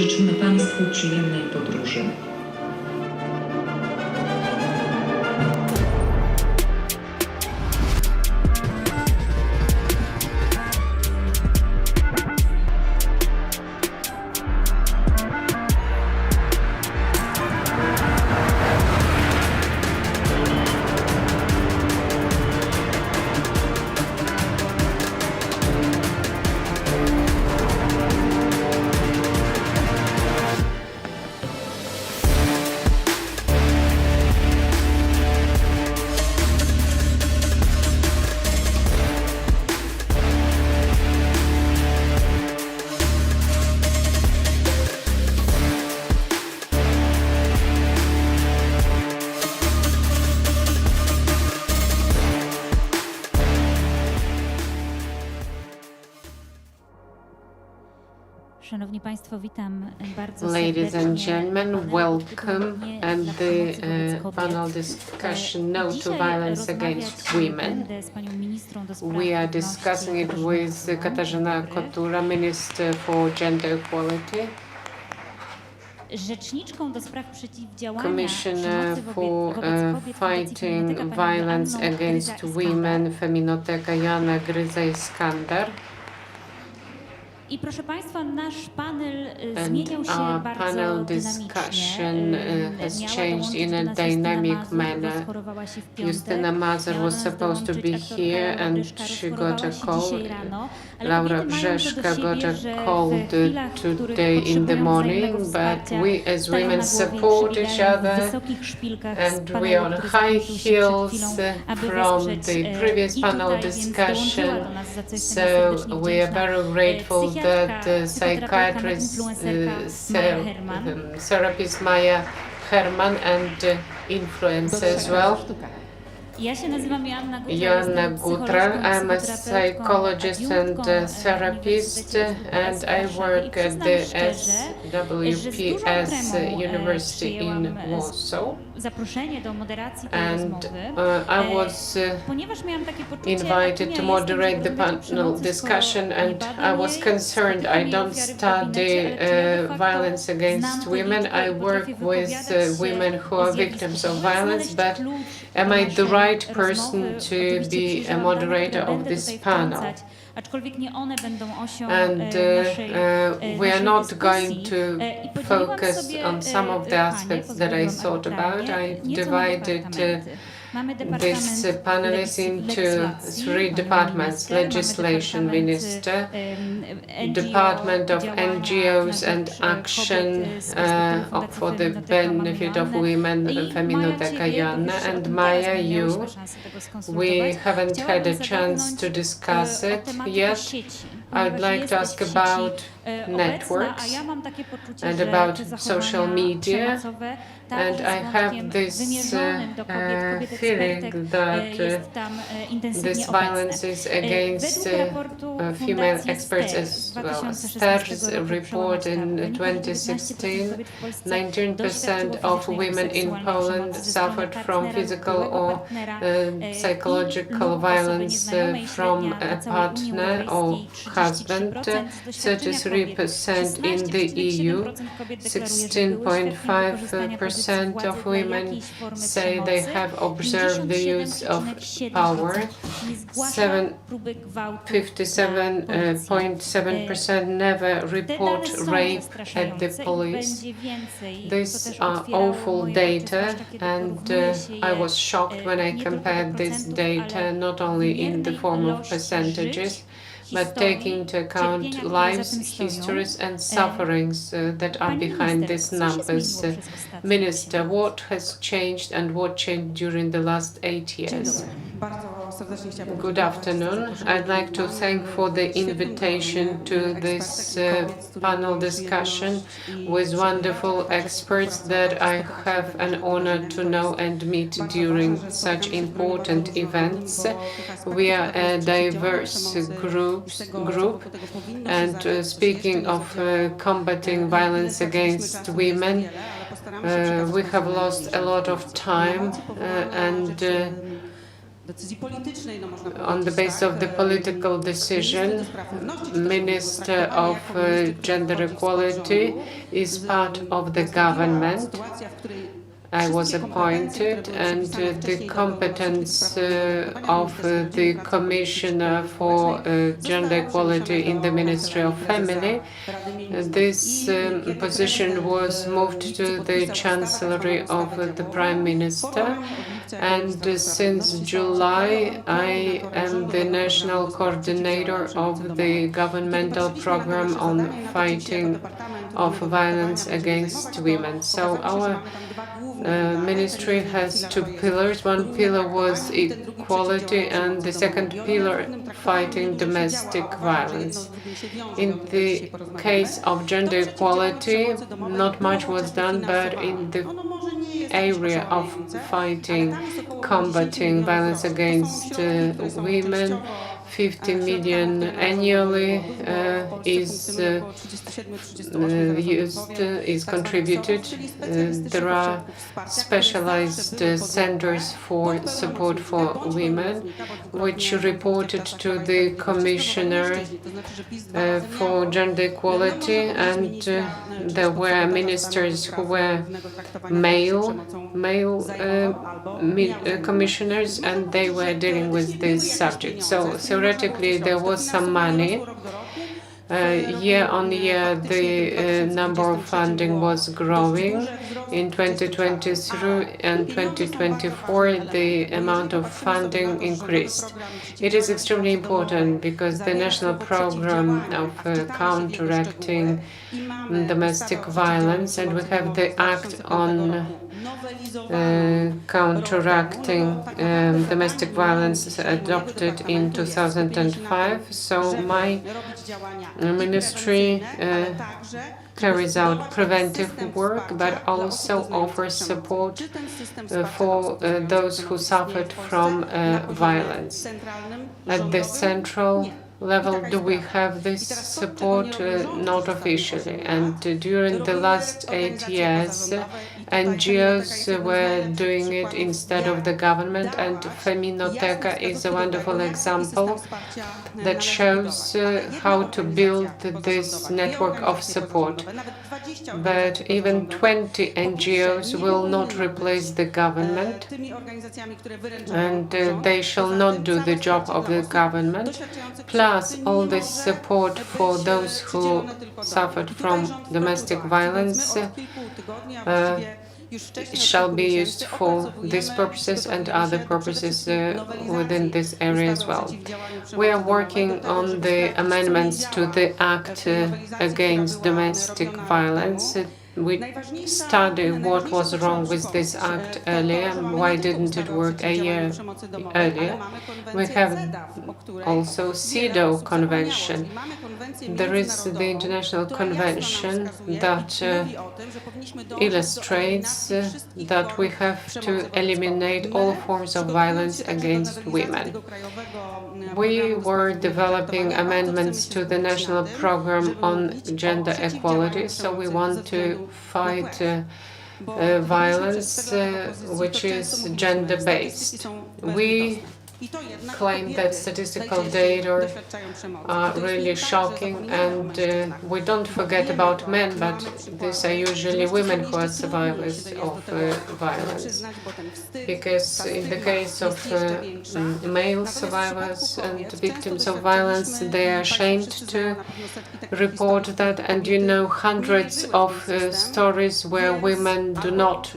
Życzymy Państwu przyjemnej podróży. Szanowni Państwo, witam bardzo Ladies and serdecznie. gentlemen, welcome at the panel discussion No to Violence Against Women. We are discussing it with Katarzyna Kotula, Minister for Gender Equality, Rzeczniczką do spraw przeciwdziałania Commissioner przemocy for wobec kobiet Fighting Feminoteka, pani Violence Joanną Against Gzyra-Iskandar. Women, Feminoteka Joanna Gzyra-Iskandar. I proszę Państwa, nasz panel And zmieniał się our bardzo panel dynamicznie. discussion has Miała changed dołączyć in do a nas Justyna dynamic Mazur, manner. rozchorowała się w piątek. Justyna Mazur Miała do was nas supposed to dołączyć be aktorka here and Breszka, she rozchorowała got a się cold. dzisiaj rano. Ale Laura kobiety mają to do Breszka siebie, got a że w cold chwilach, w których today in the potrzebują morning, wzajemnego but wsparcia, we as stają women na głowie i support each przybiegają w other, wysokich szpilkach z and we panelu, are on który high zakończył się przed heels chwilą, aby from wesprzeć, the previous i panel tutaj, więc discussion. dołączyła do nas, za co jestem So serdecznie we are wdzięczna. very grateful that the Psychiatrka, psychiatrist, influencerka Maja Herman. therapist Maja Herman and influencer as well. Ja się nazywam Joanna Gutral, Joanna jestem Gutral. psychologiem, I'm a psychoterapeutką, psychologist and adiunktką therapist, Uniwersytecie and w I Warszawie. work I at przyznam the szczerze, że z dużą SWPS tremą, University in przyjęłam Warsaw. zaproszenie do moderacji tej And rozmowy, I was ponieważ miałam takie poczucie, invited to moderate the panel discussion, and I was concerned. I don't study violence against women. I work with women who are victims of violence, but am I the right person to be a moderator of this panel? Aczkolwiek nie one będą osią And we are not going to focus on some of the aspects that I thought about. I divided this panelists into three departments: legislation minister, department of NGOs and action for the benefit of women, Feminoteka Joanna, and Maja, you. We haven't had a chance to discuss it yet. I'd like to ask about networks and about social media, and I have this feeling that this violence is against female experts as well. STAR's report in 2016, 19% of women in Poland suffered from physical or psychological violence from a partner or husband, 33% in the EU, 16.5% of women say they have observed the use of power, 57.7% never report rape at the police. These are awful data, and I was shocked when I compared this data not only in the form of percentages, but taking into account lives, histories and sufferings that are behind these numbers. Minister, what has changed and what changed during the last 8 years? Good afternoon. I'd like to thank for the invitation to this panel discussion with wonderful experts that I have an honor to know and meet during such important events. We are a diverse group, and speaking of combating violence against women, we have lost a lot of time, and on the basis of the political decision, Minister of Gender Equality is part of the government. I was appointed, and the competence of the Commissioner for Gender Equality in the Ministry of Family, this position was moved to the Chancellery of the Prime Minister, and since July I am the National Coordinator of the governmental program on fighting of violence against women. So our ministry has two pillars. One pillar was equality, and the second pillar, fighting domestic violence. In the case of gender equality, not much was done, but in the area of fighting, combating violence against women, 50 million annually is contributed. There are specialized centers for support for women, which reported to the Commissioner for Gender Equality, and there were ministers who were male commissioners, and they were dealing with this subject. So theoretically, there was some money. Year on year, the number of funding was growing. In 2023 and 2024, the amount of funding increased. It is extremely important because the national program of counteracting domestic violence, and we have the Act on counteracting domestic violence adopted in 2005. So my ministry carries out preventive work, but also offers support for those who suffered from violence. At the central level, do we have this support? Not officially. And during the last 8 years, NGOs were doing it instead of the government, and Feminoteka is a wonderful example that shows how to build this network of support. But even 20 NGOs will not replace the government, and they shall not do the job of the government. Plus, all this support for those who suffered from domestic violence shall be used for these purposes and other purposes within this area as well. We are working on the amendments to the Act against domestic violence. We studied what was wrong with this act earlier, why didn't it work a year earlier. We have also CEDAW Convention. There is the international convention that illustrates that we have to eliminate all forms of violence against women. We were developing amendments to the national program on gender equality, so we want to fight violence which is gender-based. We claim that statistical data are really shocking, and we don't forget about men, but these are usually women who are survivors of violence. Because in the case of male survivors and victims of violence, they are ashamed to report that, and you know hundreds of stories where women do not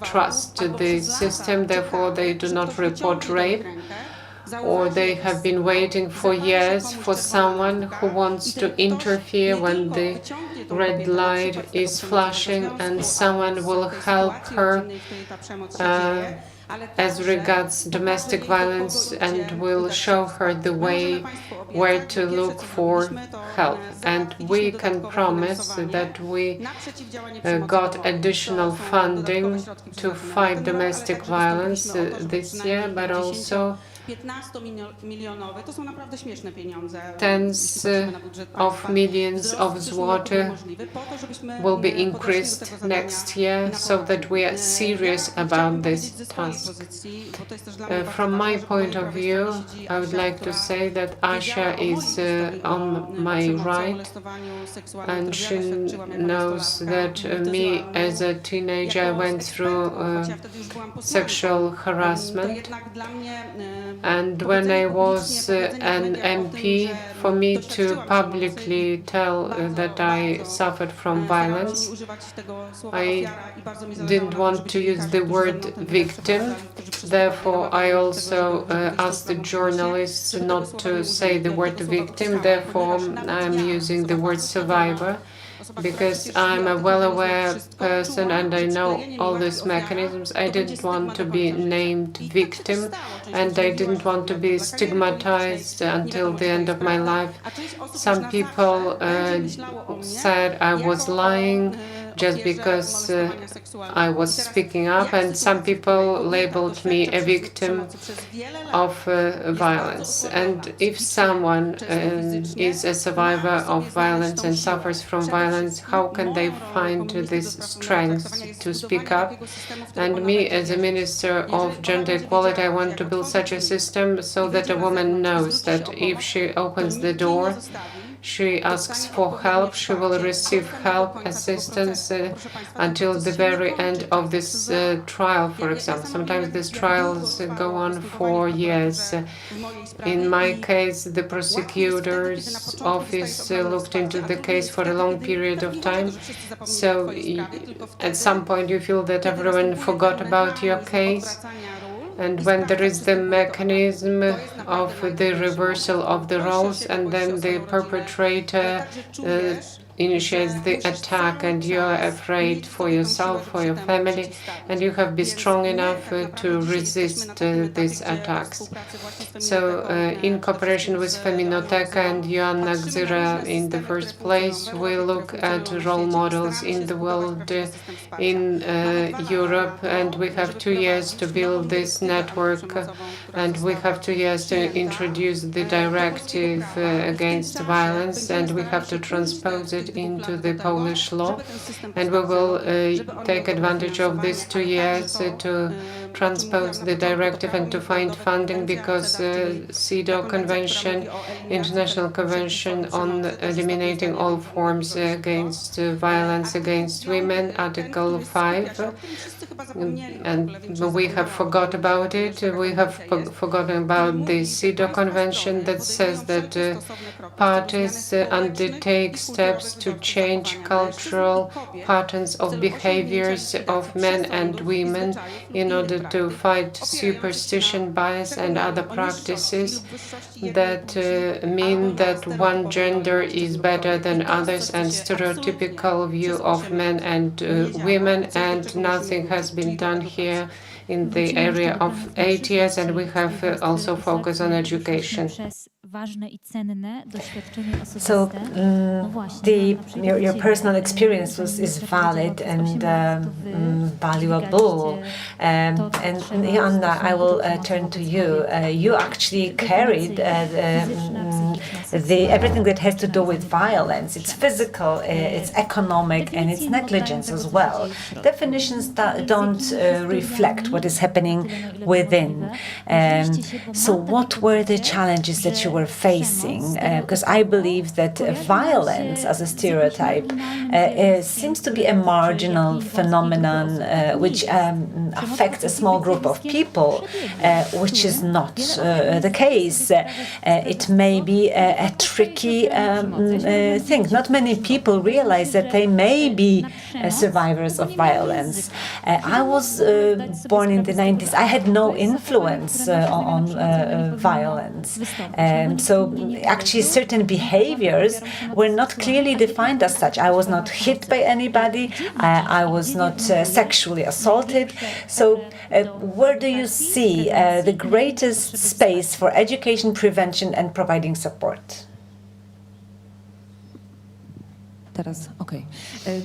trust the system, therefore they do not report rape, or they have been waiting for years for someone who wants to interfere when the red light is flashing, and someone will help her as regards domestic violence and will show her the way where to look for help. And we can promise that we got additional funding to fight domestic violence this year, but also 15-milionowe to są naprawdę śmieszne pieniądze. Tens of millions of zloty will be increased next year, so that we are serious about this task. From my point of view, I would like to say that Asia is on my right, and she knows that me as a teenager I went through sexual harassment, and when I was an MP, for me to publicly tell that I suffered from violence, I didn't want to use the word victim. Therefore, I also asked the journalists not to say the word victim. Therefore, I'm using the word survivor, because I'm a well-aware person and I know all these mechanisms. I didn't want to be named victim, and I didn't want to be stigmatized until the end of my life. Some people said I was lying just because I was speaking up, and some people labeled me a victim of violence. And if someone is a survivor of violence and suffers from violence, how can they find this strength to speak up? And me, as a Minister of Gender Equality, I want to build such a system so that a woman knows that if she opens the door, she asks for help, she will receive help, assistance until the very end of this trial, for example. Sometimes these trials go on for years. In my case, the prosecutor's office looked into the case for a long period of time. So at some point you feel that everyone forgot about your case. And when there is the mechanism of the reversal of the roles, and then the perpetrator initiates the attack, and you are afraid for yourself, for your family, and you have to be strong enough to resist these attacks. So in cooperation with Feminoteka and Joanna Gutral in the first place, we look at role models in the world, in Europe, and we have 2 years to build this network, and we have 2 years to introduce the directive against violence, and we have to transpose it into the Polish law, and we will take advantage of these 2 years to transpose the directive and to find funding, because CEDAW Convention, International Convention on Eliminating All Forms Against Violence Against Women, Article 5, and we have forgot about it. We have forgotten about the CEDAW Convention that says that parties undertake steps to change cultural patterns of behaviors of men and women in order to fight superstition, bias, and other practices that mean that one gender is better than others, and stereotypical view of men and women, and nothing has been done here in the area of 8 years, and we have also focused on education. So your personal experience is valid and valuable. And Joanna, I will turn to you. You actually carried everything that has to do with violence. It's physical, it's economic, and it's negligence as well. Definitions that don't reflect what is happening within. So what were the challenges that you were facing? Because I believe that violence as a stereotype seems to be a marginal phenomenon which affects a small group of people, which is not the case. It may be a tricky thing. Not many people realize that they may be survivors of violence. I was born in the 90s. I had no influence on violence. So actually certain behaviors were not clearly defined as such. I was not hit by anybody. I was not sexually assaulted. So where do you see the greatest space for education, prevention, and providing support? Teraz, okej.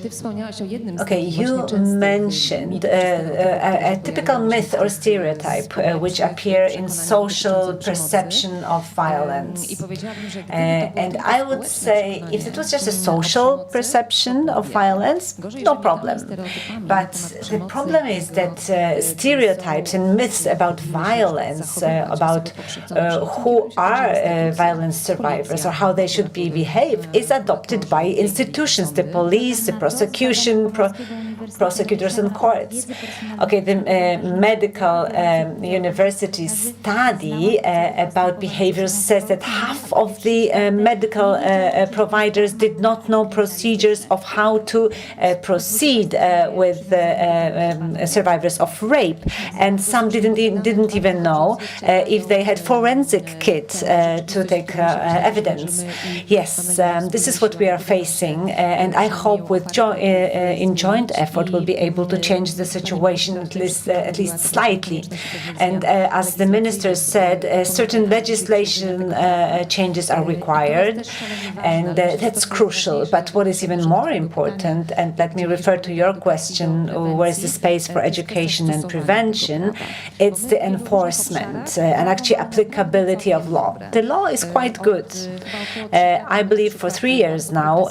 Ty wspomniałaś o jednym z Okay, takich you właśnie częstych mentioned mitów, a typical myth or stereotype which appear in social perception of violence. I powiedziałabym, że gdyby to było And tylko I would społeczne say przekonanie if it was just a o social przemocy, perception to of wiele. violence, Gorzej, no jeżeli problem. stereotypami na But temat the przemocy, problem is that stereotypes and myths about violence, about who are violence survivors or how they should behave, is adopted by institutions, the police, the prosecution, prosecutors and courts. Okay, the medical university study about behaviors says that half of the medical providers did not know procedures of how to proceed with survivors of rape, and some didn't even know if they had forensic kits to take evidence. Yes, this is what we are facing, and I hope with in joint effort we'll be able to change the situation at least slightly. And as the minister said, certain legislation changes are required, and that's crucial. But what is even more important, and let me refer to your question, where is the space for education and prevention? It's the enforcement and actually applicability of law. The law is quite good. I believe for 3 years now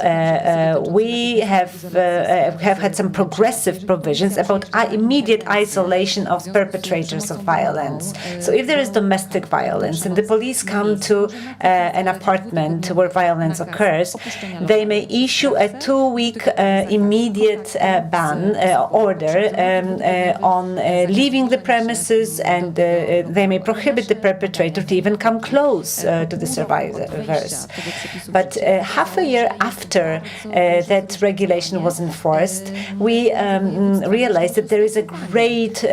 we have had some progressive provisions about immediate isolation of perpetrators of violence. So if there is domestic violence and the police come to an apartment where violence occurs, they may issue a 2-week immediate ban order on leaving the premises, and they may prohibit the perpetrator to even come close to the survivors. But half a year after that regulation was enforced, we realized that there is a great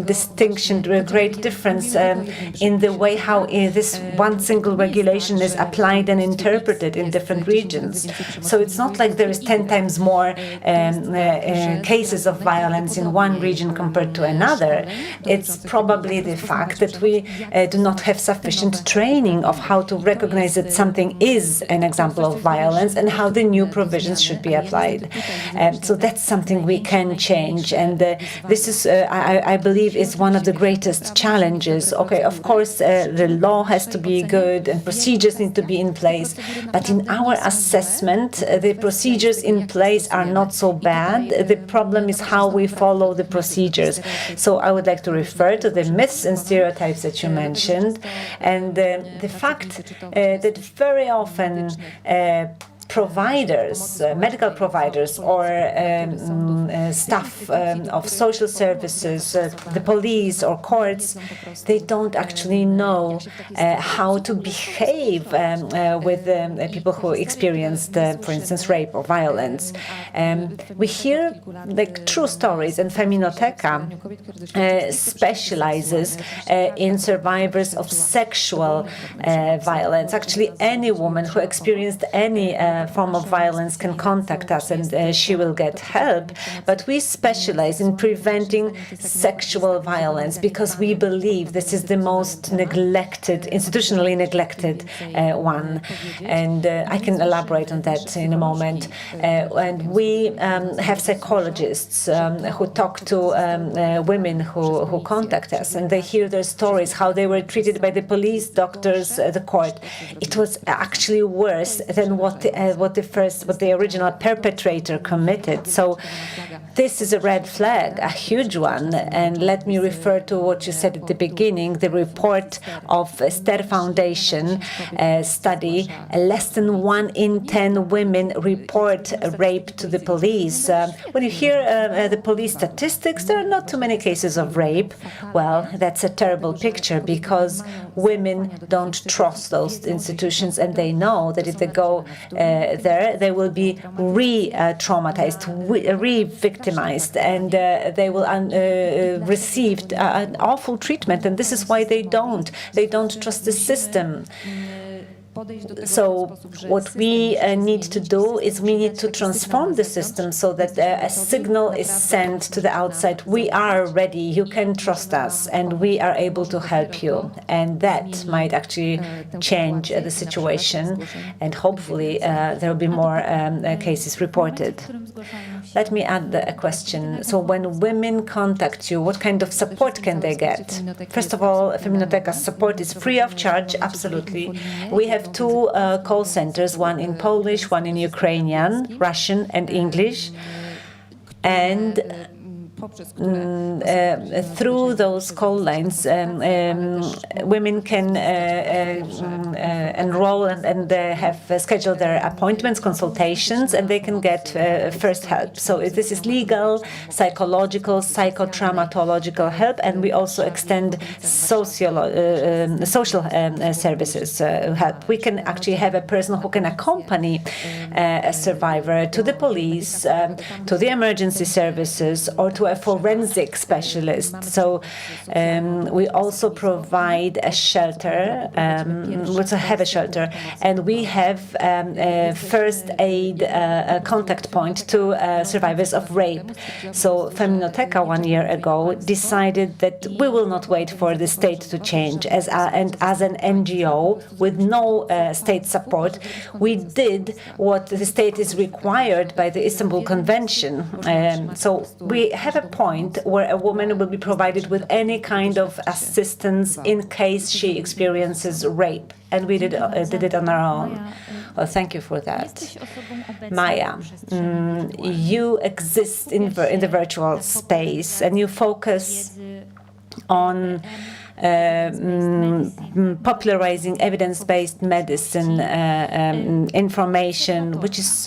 distinction, a great difference in the way how this one single regulation is applied and interpreted in different regions. So it's not like there is 10 times more cases of violence in one region compared to another. It's probably the fact that we do not have sufficient training of how to recognize that something is an example of violence and how the new provisions should be applied. So that's something we can change, and this is, I believe, is one of the greatest challenges. Okay, of course, the law has to be good and procedures need to be in place, but in our assessment, the procedures in place are not so bad. The problem is how we follow the procedures. So I would like to refer to the myths and stereotypes that you mentioned, and the fact that very often providers, medical providers, or staff of social services, the police or courts, they don't actually know how to behave with people who experienced, for instance, rape or violence. We hear like true stories, and Feminoteka specializes in survivors of sexual violence. Actually, any woman who experienced any form of violence can contact us, and she will get help. But we specialize in preventing sexual violence because we believe this is the most neglected, institutionally neglected one. And I can elaborate on that in a moment. And we have psychologists who talk to women who contact us, and they hear their stories, how they were treated by the police, doctors, the court. It was actually worse than what the original perpetrator committed. So this is a red flag, a huge one. And let me refer to what you said at the beginning, the report of STER Foundation study. Less than 1 in 10 women report rape to the police. When you hear the police statistics, there are not too many cases of rape. Well, that's a terrible picture because women don't trust those institutions, and they know that if they go there, they will be re-traumatized, re-victimized, and they will receive an awful treatment. And this is why they don't trust the system. So what we need to do is we need to transform the system so that a signal is sent to the outside. We are ready, you can trust us, and we are able to help you. And that might actually change the situation, and hopefully there will be more cases reported. Let me add a question. So when women contact you, what kind of support can they get? First of all, Feminoteka's support is free of charge, absolutely. We have two call centers, one in Polish, one in Ukrainian, Russian and English. And through those call lines, women can enroll and have scheduled their appointments, consultations, and they can get first help. So this is legal, psychological, psychotraumatological help, and we also extend social services help. We can actually have a person who can accompany a survivor to the police, to the emergency services, or to a forensic specialist. So we also provide a shelter, we also have a shelter, and we have a first aid contact point to survivors of rape. So Feminoteka 1 year ago decided that we will not wait for the state to change. And as an NGO with no state support, we did what the state is required by the Istanbul Convention. So we have a point where a woman will be provided with any kind of assistance in case she experiences rape. And we did it on our own. Well, thank you for that. Maya, you exist in the virtual space and you focus on popularizing evidence-based medicine information, which is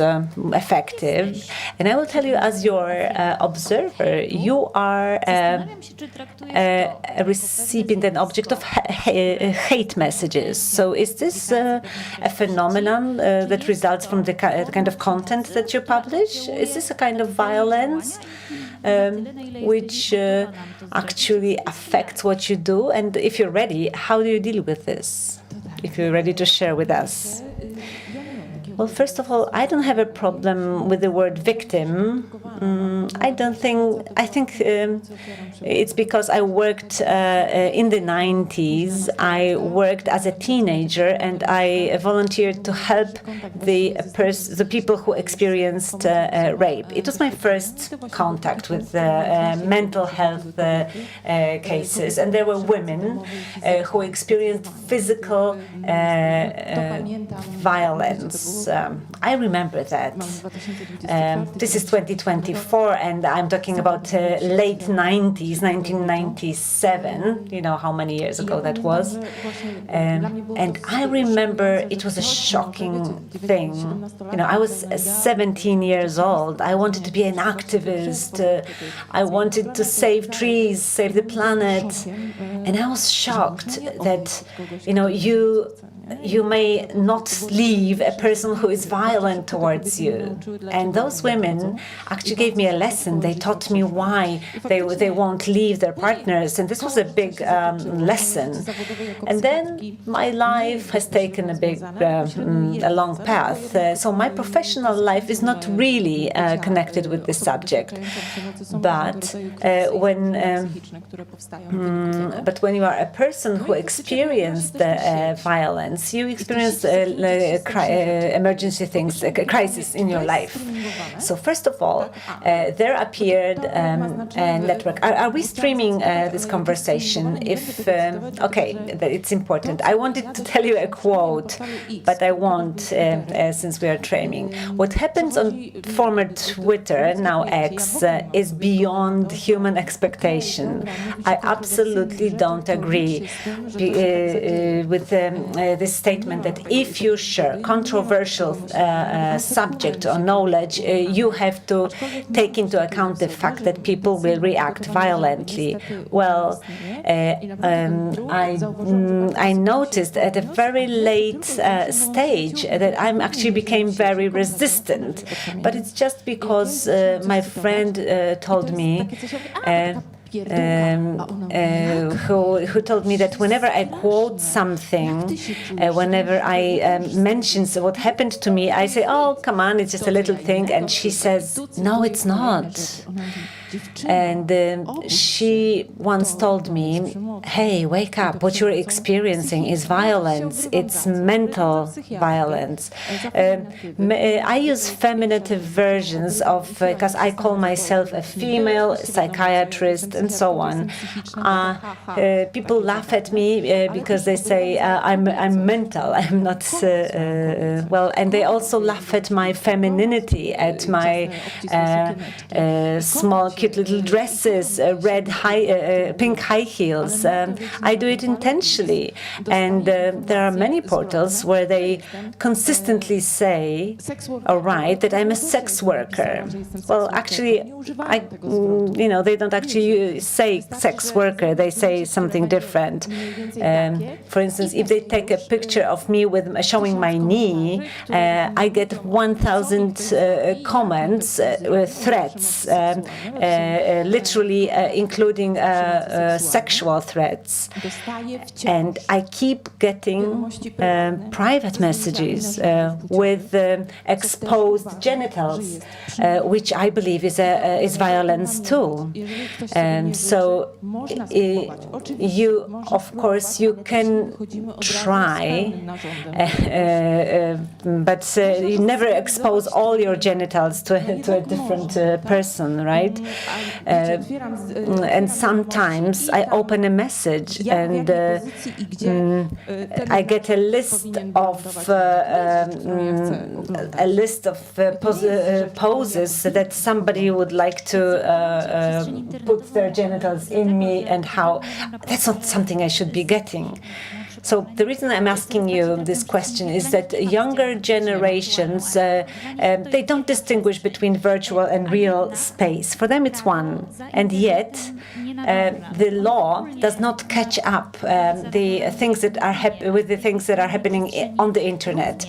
effective. And I will tell you, as your observer, you are a recipient and object of hate messages. So is this a phenomenon that results from the kind of content that you publish? Is this a kind of violence which actually affects what you do? And if you're ready, how do you deal with this? If you're ready to share with us. Well, first of all, I don't have a problem with the word victim. I think it's because I worked in the 90s. I worked as a teenager and I volunteered to help the people who experienced rape. It was my first contact with mental health cases, and there were women who experienced physical violence. I remember that. This is 2024, and I'm talking about late 90s, 1997. You know how many years ago that was. And I remember it was a shocking thing. You know, I was 17 years old. I wanted to be an activist. I wanted to save trees, save the planet. And I was shocked that, you know, you may not leave a person who is violent towards you. And those women actually gave me a lesson. They taught me why they won't leave their partners. And this was a big lesson. And then my life has taken a long path. So my professional life is not really connected with this subject. But when you are a person who experienced violence, you experience emergency things, a crisis in your life. So first of all, there appeared a network. Are we streaming this conversation? If okay, it's important. I wanted to tell you a quote, but I won't since we are streaming. What happens on former Twitter, now X, is beyond human expectation. I absolutely don't agree with this statement that if you share controversial subject or knowledge, you have to take into account the fact that people will react violently. Well, I noticed at a very late stage that I actually became very resistant. But it's just because my friend told me who told me that whenever I quote something, whenever I mention what happened to me, I say, "Oh, come on, it's just a little thing," and she says, "No, it's not." And she once told me, "Hey, wake up, what you're experiencing is violence, it's mental violence." I use feminative versions of, because I call myself a female psychiatrist and so on. People laugh at me because they say I'm mental, I'm not, well, and they also laugh at my femininity, at my small cute little dresses, pink high heels. I do it intentionally, and there are many portals where they consistently say, or write, that I'm a sex worker. Well, actually, they don't actually say sex worker. They say something different. For instance, if they take a picture of me with showing my knee, I get 1,000 comments, threats. Literally including sexual threats. And I keep getting private messages with exposed genitals, which I believe is violence too. So of course, you can try, but you never expose all your genitals to a different person, right? And sometimes I open a message and I get a list of poses that somebody would like to put their genitals in me, and how that's not something I should be getting. So the reason I'm asking you this question is that younger generations, they don't distinguish between virtual and real space. For them, it's one. And yet, the law does not catch up the things that are with the things that are happening on the internet.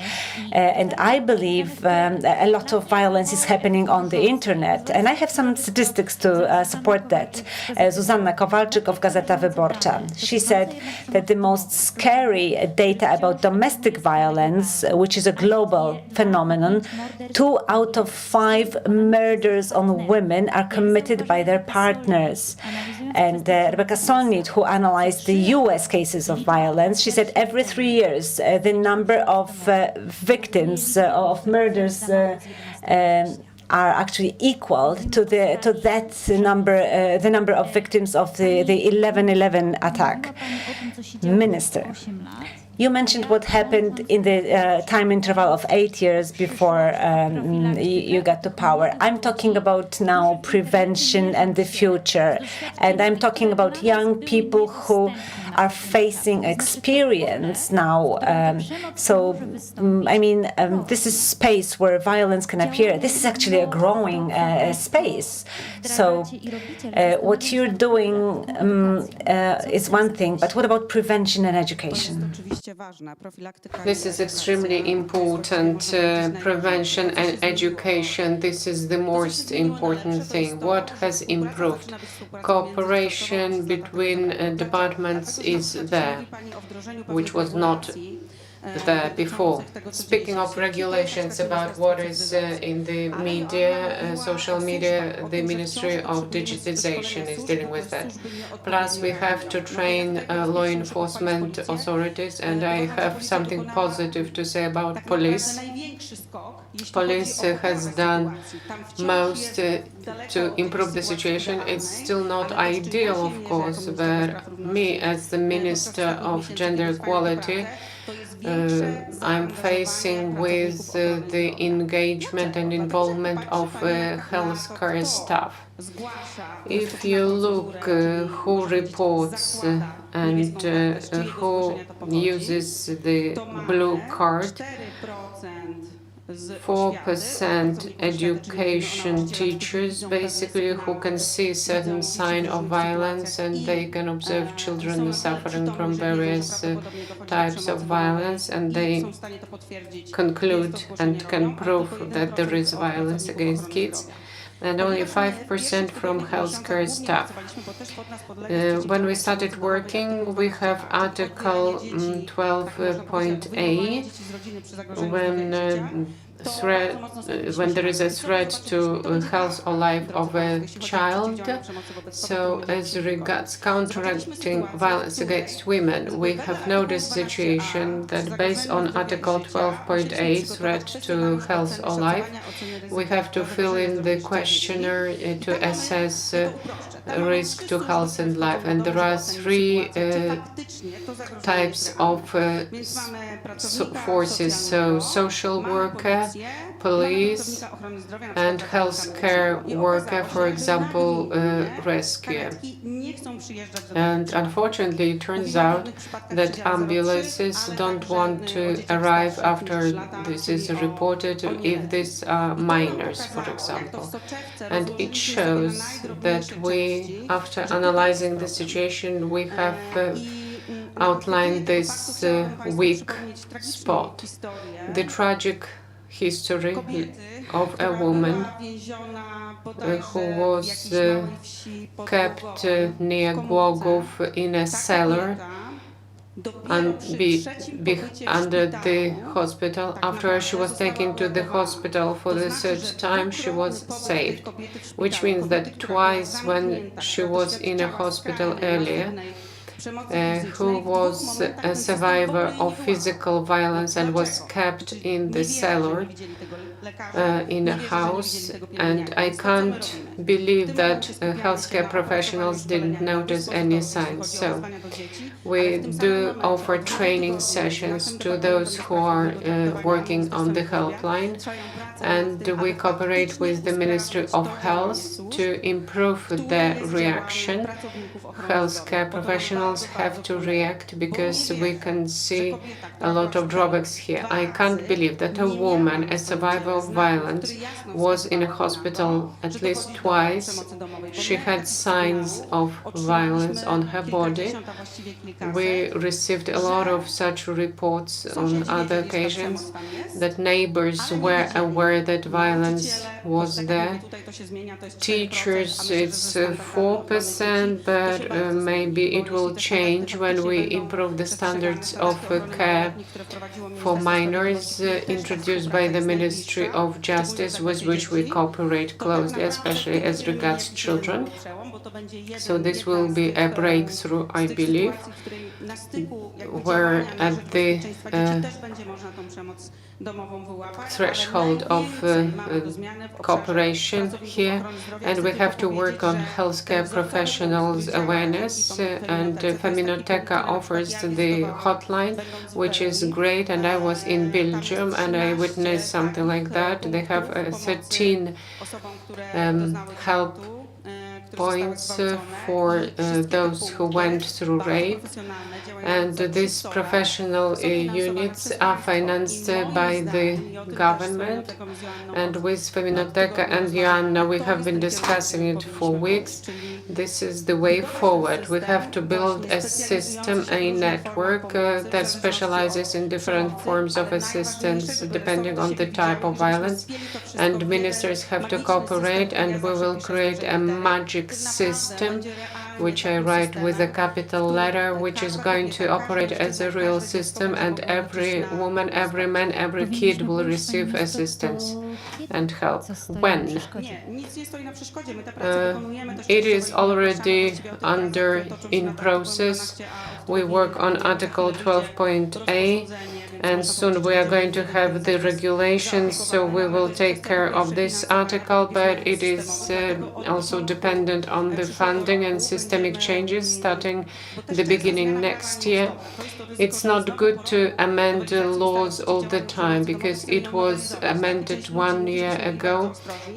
And I believe a lot of violence is happening on the internet. And I have some statistics to support that. Zuzanna Kowalczyk of Gazeta Wyborcza. She said that the most scary data about domestic violence, which is a global phenomenon, 2 out of 5 murders on women are committed by their partners. And Rebecca Solnit, who analyzed the US cases of violence, she said every 3 years the number of victims of murders are actually equal to that number, the number of victims of the 11/11 attack. Minister, you mentioned what happened in the time interval of 8 years before you got to power. I'm talking about now prevention and the future. And I'm talking about young people who are facing experience now. This is space where violence can appear. This is actually a growing space. So what you're doing is one thing, but what about prevention and education? This is extremely important. Prevention and education, this is the most important thing. What has improved? Cooperation between departments is there, which was not there before. Speaking of regulations about what is in the media, social media, the Ministry of Digitization is dealing with that. Plus, we have to train law enforcement authorities, and I have something positive to say about police. Police has done most to improve the situation. It's still not ideal, of course, but me as the Minister of Gender Equality, I'm facing with the engagement and involvement of healthcare staff. If you look who reports and who uses the blue card, 4% education teachers, basically, who can see certain sign of violence, and they can observe children suffering from various types of violence, and they conclude and can prove that there is violence against kids. and only 5% from healthcare staff. When we started working, we have Article 12.A when there is a threat to health or life of a child. So as regards counteracting violence against women, we have noticed situation that based on Article 12.8, threat to health or life, we have to fill in the questionnaire to assess risk to health and life. And there are three types of forces, so social worker, police, and healthcare worker, for example, rescue. And unfortunately, it turns out that ambulances don't want to arrive after this is reported if these are minors, for example. And it shows that we, after analyzing the situation, we have outlined this weak spot. The tragic history of a woman who was kept near Głogów in a cellar under the hospital. After she was taken to the hospital for the third time, she was saved, which means that twice when she was in a hospital earlier, who was a survivor of physical violence and was kept in the cellar in a house, and I can't believe that healthcare professionals didn't notice any signs. So we do offer training sessions to those who are working on the helpline, and we cooperate with the Ministry of Health to improve their reaction. Healthcare professionals have to react because we can see a lot of drawbacks here. I can't believe that a woman, a survivor of violence, was in a hospital at least twice. She had signs of violence on her body. We received a lot of such reports on other occasions that neighbors were aware that violence was there. Teachers, it's 4%, but maybe it will change when we improve the standards of care for minors introduced by the Ministry of Justice, with which we cooperate closely, especially as regards children. So this will be a breakthrough, I believe. We're at the threshold of cooperation here, and we have to work on healthcare professionals' awareness, and Feminoteka offers the hotline, which is great, and I was in Belgium and I witnessed something like that. They have 13 help points for those who went through rape, and these professional units are financed by the government. And with Feminoteka and Joanna, we have been discussing it for weeks. This is the way forward. We have to build a system, a network that specializes in different forms of assistance depending on the type of violence, and ministers have to cooperate, and we will create a magic system, which I write with a capital letter, which is going to operate as a real system, and every woman, every man, every kid will receive assistance and help. When? It is already in process. We work on Article 12.A, and soon we are going to have the regulations, so we will take care of this article, but it is also dependent on the funding and systemic changes starting the beginning next year. It's not good to amend the laws all the time because it was amended 1 year ago,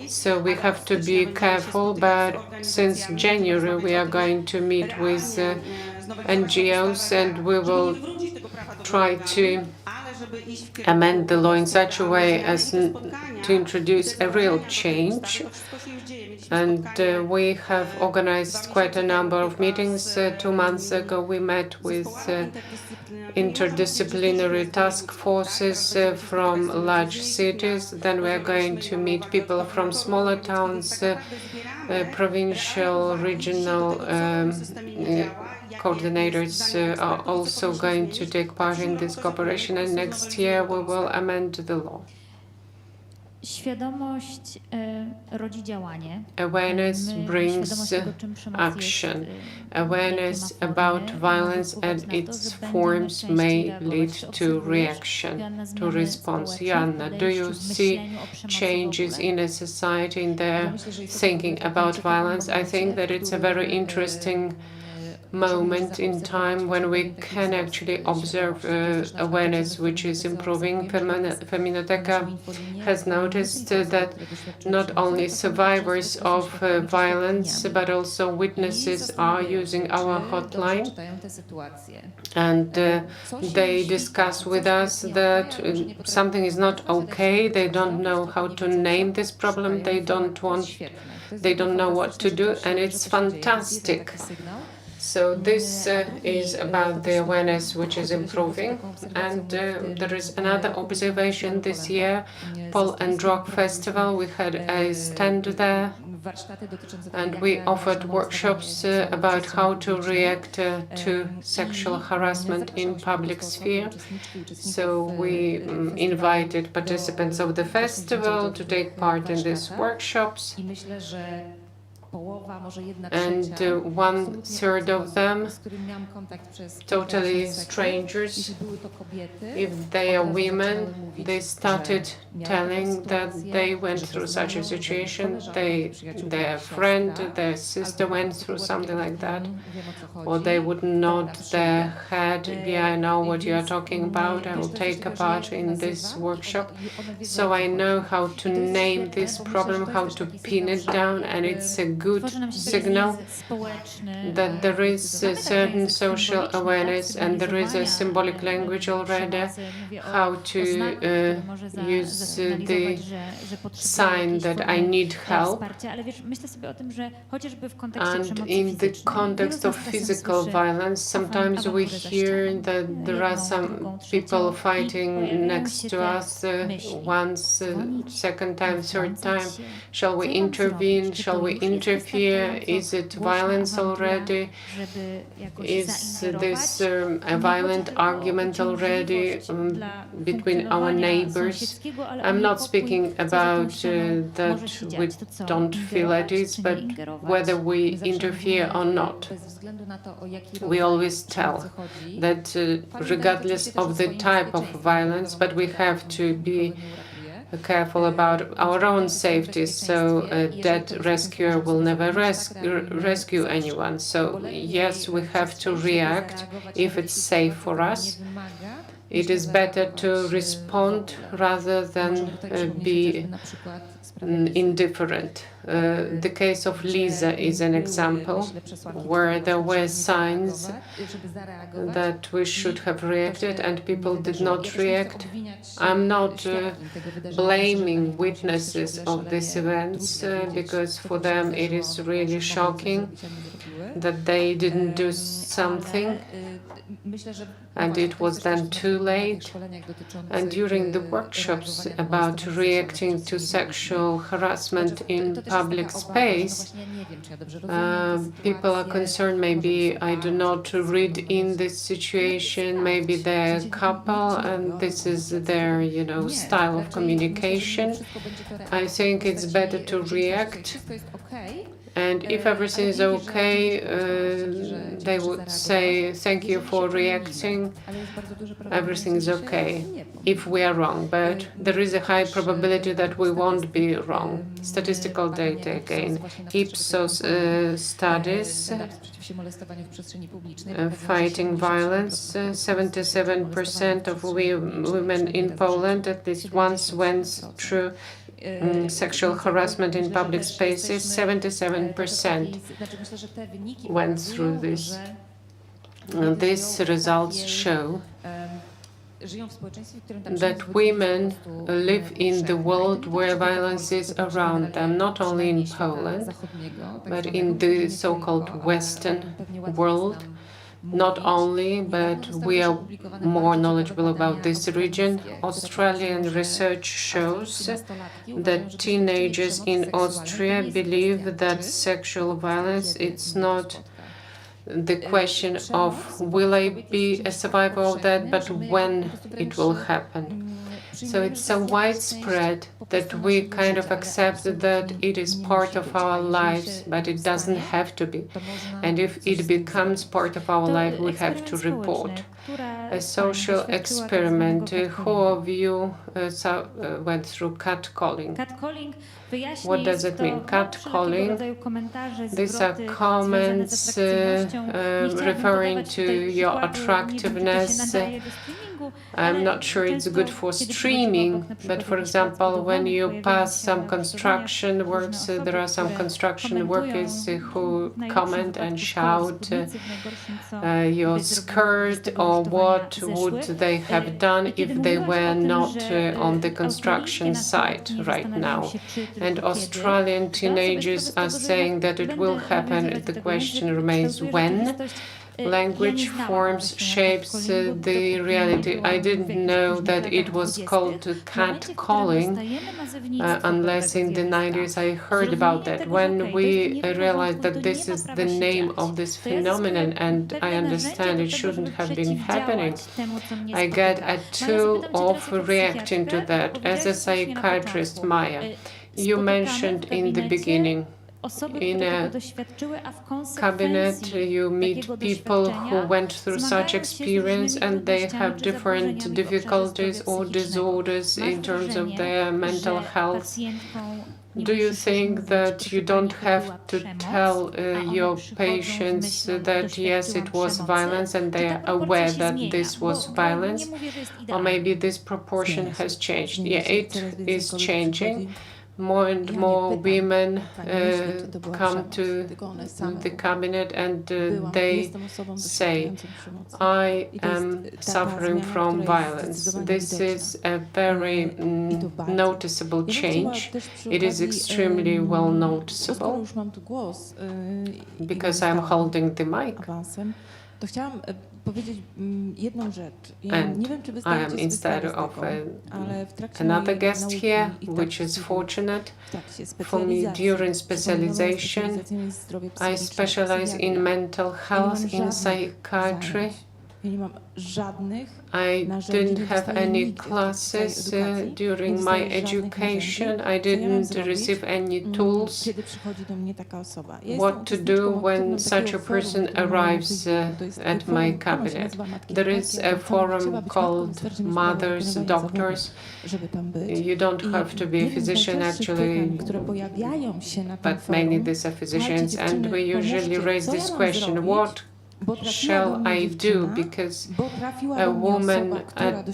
so we have to be careful, but since January we are going to meet with NGOs, and we will try to amend the law in such a way as to introduce a real change. And we have organized quite a number of meetings. 2 months ago, we met with interdisciplinary task forces from large cities. Then we are going to meet people from smaller towns, provincial, regional coordinators are also going to take part in this cooperation, and next year we will amend the law. Świadomość rodzi działanie. Awareness brings action. Awareness about violence and its forms may lead to reaction, to response. Joanna, do you see changes in a society in their thinking about violence? I think that it's a very interesting moment in time when we can actually observe awareness which is improving. Feminoteka has noticed that not only survivors of violence but also witnesses are using our hotline, and they discuss with us that something is not okay. They don't know how to name this problem. They don't know what to do, and it's fantastic. So this is about the awareness which is improving. And there is another observation this year, Pole and Rock Festival. We had a stand there and we offered workshops about how to react to sexual harassment in public sphere. So we invited participants of the festival to take part in these workshops. And 1/3 of them, totally strangers, if they are women, they started telling that they went through such a situation, their friend, their sister went through something like that, or they would nod their head, yeah, I know what you are talking about, I will take a part in this workshop. So I know how to name this problem, how to pin it down, and it's a good signal that there is a certain social awareness and there is a symbolic language already, how to use the sign that I need help. And in the context of physical violence, sometimes we hear that there are some people fighting next to us once, second time, third time. Shall we intervene? Shall we interfere? Is it violence already? Is this a violent argument already between our neighbors? I'm not speaking about that we don't feel at ease, but whether we interfere or not. We always tell that regardless of the type of violence, but we have to be careful about our own safety, so a dead rescuer will never rescue anyone. So yes, we have to react if it's safe for us. It is better to respond rather than be indifferent. The case of Lisa is an example where there were signs that we should have reacted and people did not react. I'm not blaming witnesses of these events because for them it is really shocking that they didn't do something and it was then too late. And during the workshops about reacting to sexual harassment in public space, people are concerned, maybe I do not read in this situation, maybe they're a couple and this is their, style of communication. I think it's better to react. And if everything is okay, they would say, thank you for reacting, everything is okay, if we are wrong. But there is a high probability that we won't be wrong. Statistical data again, Ipsos studies, fighting violence, 77% of women in Poland at least once went through sexual harassment in public spaces. 77% went through this. These results show that women live in the world where violence is around them, not only in Poland, but in the so-called Western world. Not only, but we are more knowledgeable about this region. Australian research shows that teenagers in Austria believe that sexual violence, it's not the question of will I be a survivor of that, but when it will happen. So it's so widespread that we kind of accept that it is part of our lives, but it doesn't have to be. And if it becomes part of our life, we have to report. A social experiment. Who of you went through catcalling? What does it mean? Catcalling. These are comments referring to your attractiveness. I'm not sure it's good for streaming, but for example, when you pass some construction works, there are some construction workers who comment and shout your skirt, or what would they have done if they were not on the construction site right now. And Australian teenagers are saying that it will happen. The question remains when. Language forms, shapes the reality. I didn't know that it was called catcalling unless in the 90s I heard about that. When we realized that this is the name of this phenomenon, and I understand it shouldn't have been happening, I get a tool of reacting to that. As a psychiatrist, Maya, you mentioned in the beginning, in a cabinet, you meet people who went through such experience and they have different difficulties or disorders in terms of their mental health. Do you think that you don't have to tell your patients that yes, it was violence and they are aware that this was violence? Or maybe this proportion has changed? Yeah, it is changing. More and more women come to the cabinet and they say, I am suffering from violence. This is a very noticeable change. It is extremely well noticeable because I'm holding the mic. And I am instead of another guest here, which is fortunate for me. During specialization, I specialize in mental health, in psychiatry. I didn't have any classes during my education. I didn't receive any tools. What to do when such a person arrives at my cabinet? There is a forum called Mothers, Doctors. You don't have to be a physician actually, but mainly these are physicians, and we usually raise this question, what shall I do? Because a woman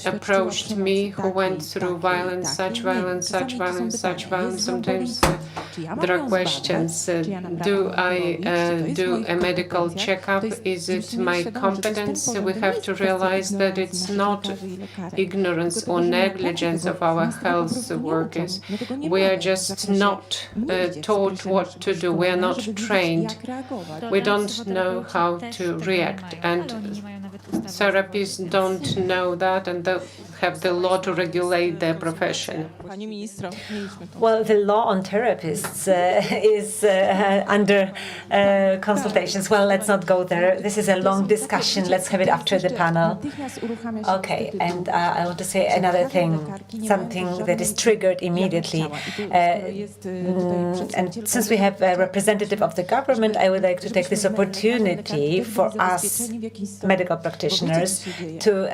approached me who went through violence, such violence, such violence, such violence. Sometimes there are questions. Do I do a medical checkup? Is it my competence? We have to realize that it's not ignorance or negligence of our health workers. We are just not taught what to do. We are not trained. We don't know how to react, and therapists don't know that, and they have the law to regulate their profession. Well, the law on therapists is under consultations. Well, let's not go there. This is a long discussion. Let's have it after the panel. Okay, and I want to say another thing, something that is triggered immediately. And since we have a representative of the government, I would like to take this opportunity for us medical practitioners to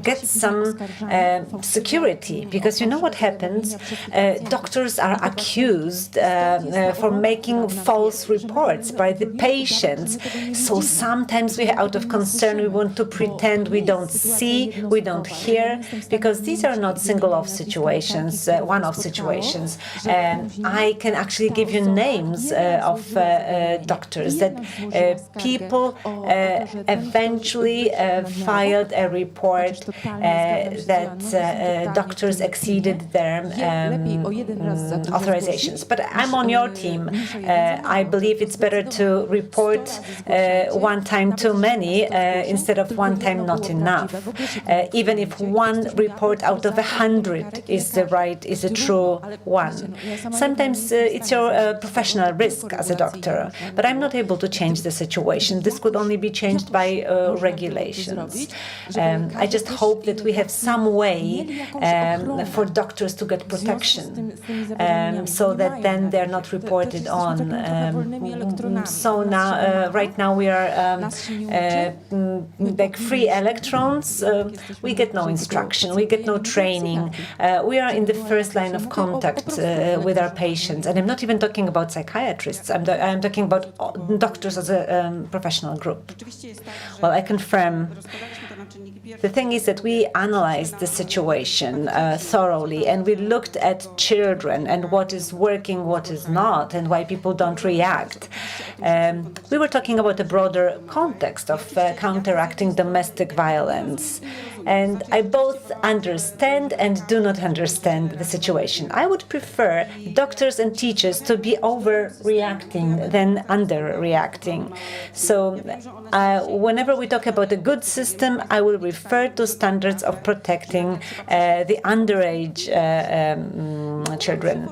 get some security, because you know what happens? Doctors are accused for making false reports by the patients. So sometimes we, out of concern, we want to pretend we don't see, we don't hear, because these are not single-off situations, one-off situations. I can actually give you names of doctors that people eventually filed a report that doctors exceeded their authorizations. But I'm on your team. I believe it's better to report one time too many instead of one time not enough. Even if one report out of 100 is a true one. Sometimes it's your professional risk as a doctor, but I'm not able to change the situation. This could only be changed by regulations. I just hope that we have some way for doctors to get protection, so that then they're not reported on. So now, right now, we are like free electrons. We get no instruction, we get no training. We are in the first line of contact with our patients, and I'm not even talking about psychiatrists. I'm talking about doctors as a professional group. Well, I confirm. The thing is that we analyzed the situation thoroughly, and we looked at children and what is working, what is not, and why people don't react. We were talking about a broader context of counteracting domestic violence. And I both understand and do not understand the situation. I would prefer doctors and teachers to be overreacting than underreacting. So whenever we talk about a good system, I will refer to standards of protecting the underage children.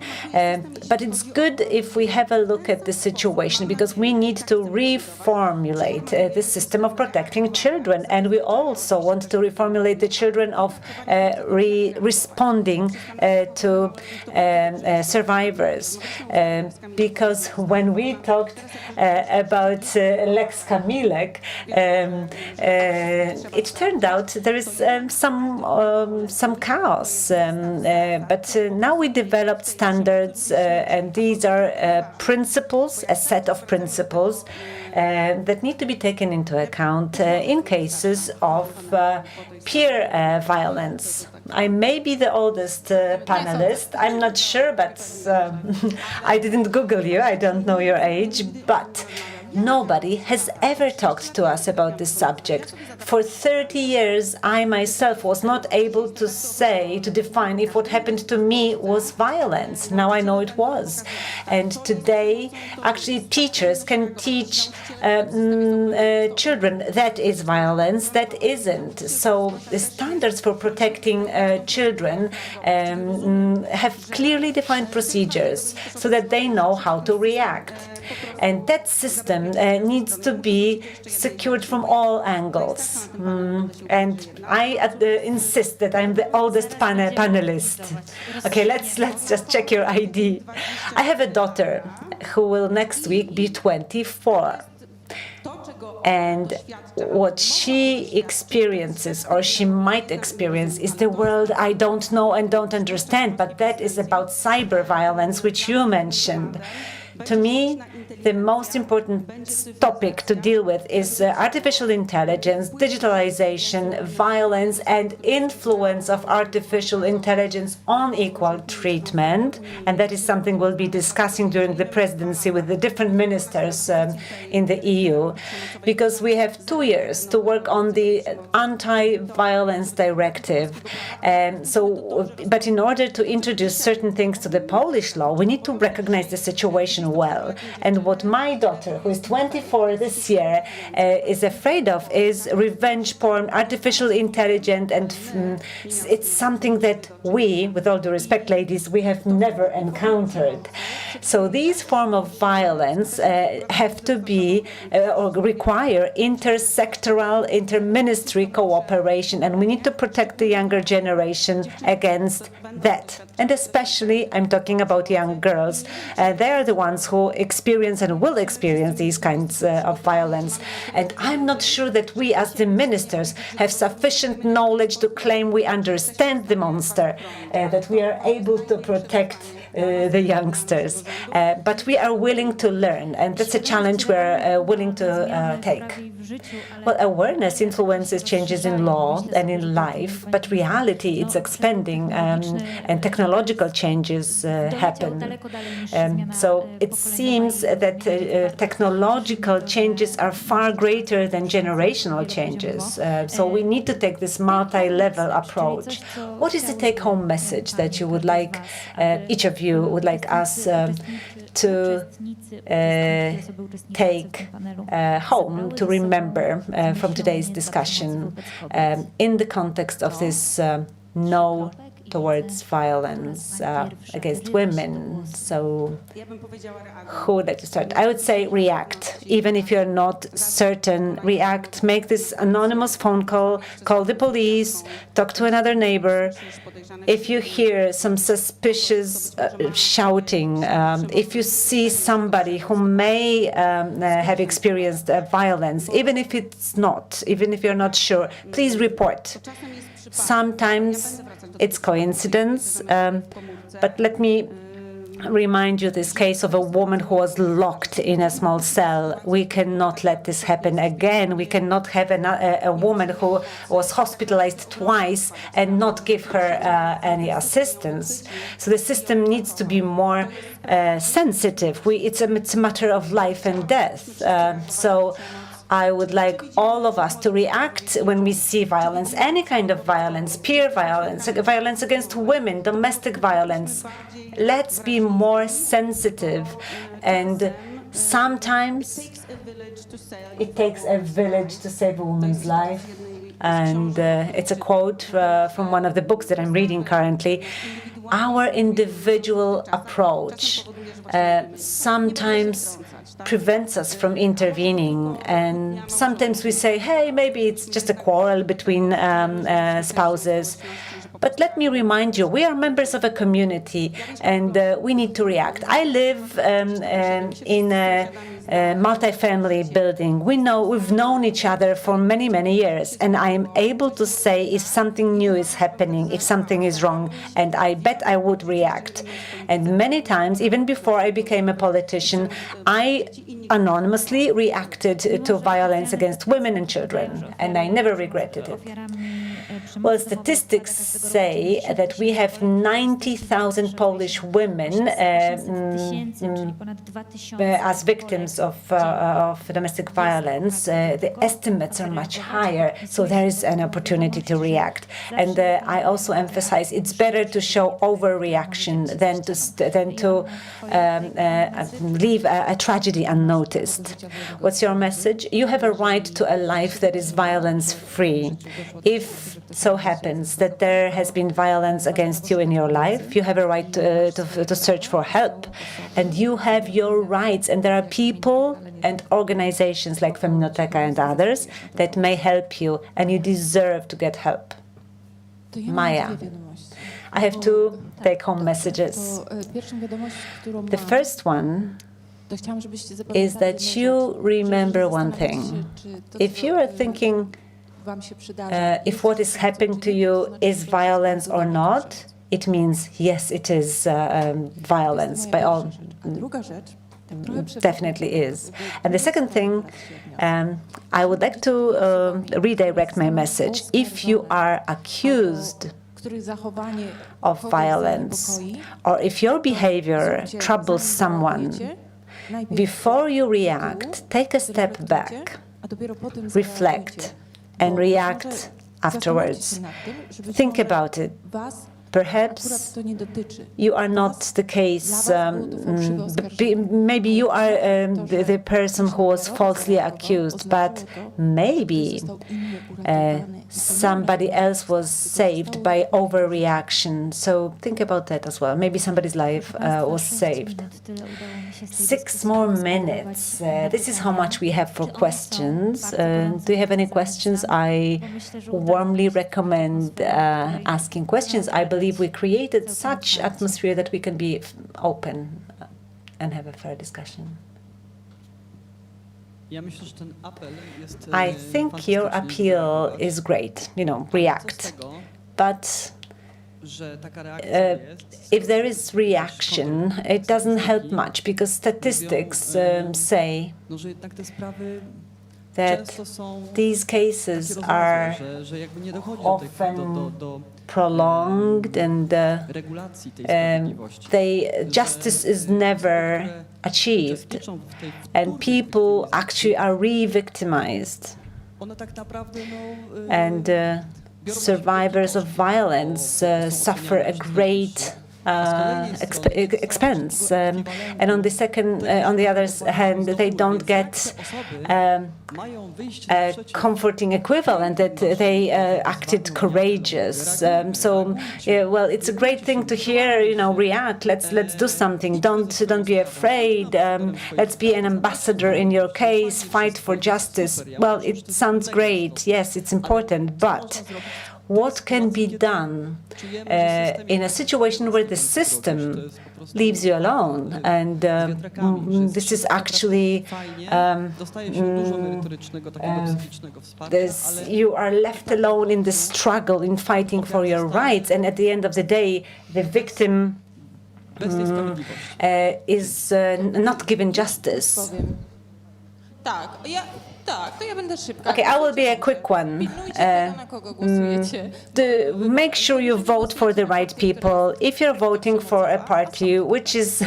But it's good if we have a look at the situation, because we need to reformulate the system of protecting children. And we also want to reformulate the children of responding to survivors. Because when we talked about Lex Kamilek, it turned out there is some chaos. But now we developed standards, and these are principles, a set of principles that need to be taken into account in cases of peer violence. I may be the oldest panelist. I'm not sure, but I didn't Google you. I don't know your age, but nobody has ever talked to us about this subject. For 30 years, I myself was not able to define if what happened to me was violence. Now I know it was. And today, actually, teachers can teach children that is violence, that isn't. So the standards for protecting children have clearly defined procedures so that they know how to react. And that system needs to be secured from all angles. And I insist that I'm the oldest panelist. Okay, let's just check your ID. I have a daughter who will next week be 24. And what she experiences, or she might experience, is the world I don't know and don't understand. But that is about cyber violence, which you mentioned. To me, the most important topic to deal with is artificial intelligence, digitalization, violence, and influence of artificial intelligence on equal treatment. And that is something we'll be discussing during the presidency with the different ministers in the EU, because we have 2 years to work on the anti-violence directive. But in order to introduce certain things to the Polish law, we need to recognize the situation well. And what my daughter, who is 24 this year, is afraid of is revenge porn, artificial intelligence, and it's something that we, with all due respect, ladies, we have never encountered. So these forms of violence have to be or require intersectoral, interministry cooperation, and we need to protect the younger generation against that. And especially, I'm talking about young girls. They are the ones ones who experience and will experience these kinds of violence. And I'm not sure that we as the ministers have sufficient knowledge to claim we understand the monster, that we are able to protect the youngsters. But we are willing to learn, and that's a challenge we're willing to take. Well, awareness influences changes in law and in life, but reality is expanding, and technological changes happen. So it seems that technological changes are far greater than generational changes. So we need to take this multi-level approach. What is the take-home message that you would like, each of you would like us to take home, to remember from today's discussion in the context of this no towards violence against women? So who would like to start? I would say react. Even if you're not certain, react. Make this anonymous phone call the police, talk to another neighbor. If you hear some suspicious shouting, if you see somebody who may have experienced violence, even if you're not sure, please report. Sometimes it's coincidence, but let me remind you this case of a woman who was locked in a small cell. We cannot let this happen again. We cannot have a woman who was hospitalized twice and not give her any assistance. So the system needs to be more sensitive. It's a matter of life and death. So I would like all of us to react when we see violence, any kind of violence, peer violence, violence against women, domestic violence. Let's be more sensitive. And sometimes it takes a village to save a woman's life. And it's a quote from one of the books that I'm reading currently. Our individual approach sometimes prevents us from intervening, and sometimes we say, hey, maybe it's just a quarrel between spouses. But let me remind you, we are members of a community, and we need to react. I live in a multi-family building. We've known each other for many, many years, and I am able to say if something new is happening, if something is wrong, and I bet I would react. And many times, even before I became a politician, I anonymously reacted to violence against women and children, and I never regretted it. Well, statistics say that we have 90,000 Polish women as victims of domestic violence. The estimates are much higher, so there is an opportunity to react. And I also emphasize it's better to show overreaction than to leave a tragedy unnoticed. What's your message? You have a right to a life that is violence-free. If so happens that there has been violence against you in your life, you have a right to search for help, and you have your rights. And there are people and organizations like Feminoteka and others that may help you, and you deserve to get help. Maya, I have two take-home messages. The first one is that you remember one thing. If you are thinking if what is happening to you is violence or not, it means yes, it is violence. By all, definitely is. And the second thing, I would like to redirect my message. If you are accused of violence, or if your behavior troubles someone, before you react, take a step back, reflect, and react afterwards. Think about it. Perhaps you are not the case, maybe you are the person who was falsely accused, but maybe somebody else was saved by overreaction. So think about that as well. Maybe somebody's life was saved. 6 more minutes. This is how much we have for questions. Do you have any questions? I warmly recommend asking questions. I believe we created such atmosphere that we can be open and have a fair discussion. I think your appeal is great, react. But if there is reaction, it doesn't help much because statistics say that these cases are often prolonged and justice is never achieved, and people actually are re-victimized. And survivors of violence suffer a great expense, and on the other hand, they don't get a comforting equivalent that they acted courageous. Well, it's a great thing to hear. React. Let's do something. Don't be afraid. Let's be an ambassador in your case. Fight for justice. Well, it sounds great. Yes, it's important, but what can be done in a situation where the system leaves you alone? And this is actually you are left alone in the struggle, in fighting for your rights, and at the end of the day, the victim is not given justice. Okay, I will be a quick one. Make sure you vote for the right people. If you're voting for a party which is,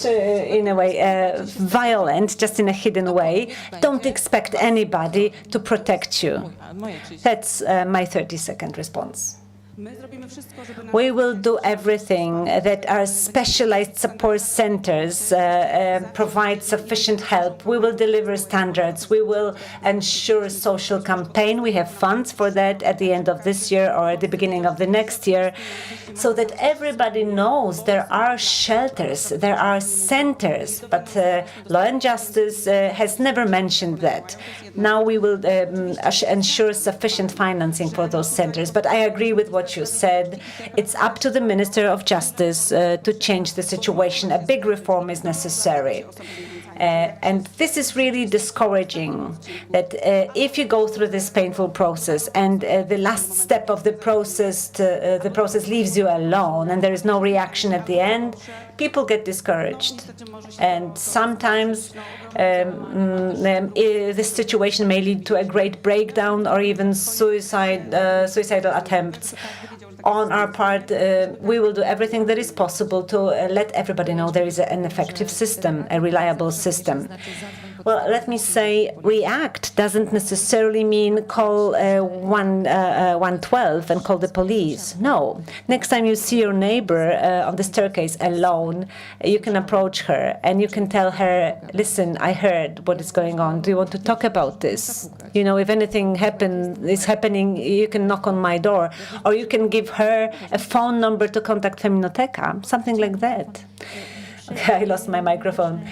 in a way, violent, just in a hidden way, don't expect anybody to protect you. That's my 30-second response. We will do everything that our specialized support centers provide sufficient help. We will deliver standards. We will ensure social campaign. We have funds for that at the end of this year or at the beginning of the next year, so that everybody knows there are shelters, there are centers. But Law and Justice has never mentioned that. Now we will ensure sufficient financing for those centers. But I agree with what you said. It's up to the Minister of Justice to change the situation. A big reform is necessary. And this is really discouraging, that if you go through this painful process and the last step of the process leaves you alone and there is no reaction at the end, people get discouraged. And sometimes this situation may lead to a great breakdown or even suicidal attempts. On our part, we will do everything that is possible to let everybody know there is an effective system, a reliable system. Well, let me say, react doesn't necessarily mean call 112 and call the police. No. Next time you see your neighbor on the staircase alone, you can approach her and you can tell her, listen, I heard what is going on. Do you want to talk about this? If anything is happening, you can knock on my door. Or you can give her a phone number to contact Feminoteka, something like that. Okay, I lost my microphone.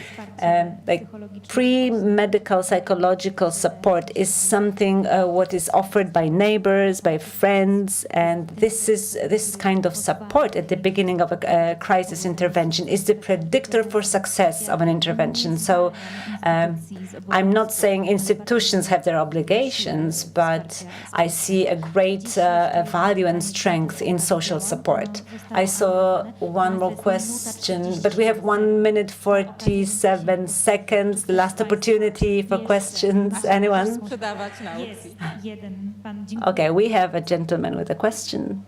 Pre-medical psychological support is something what is offered by neighbors, by friends, and this kind of support at the beginning of a crisis intervention is the predictor for success of an intervention. So I'm not saying institutions have their obligations, but I see a great value and strength in social support. I saw one more question, but we have 1 minute 47 seconds, the last opportunity for questions. Anyone? Okay, we have a gentleman with a question.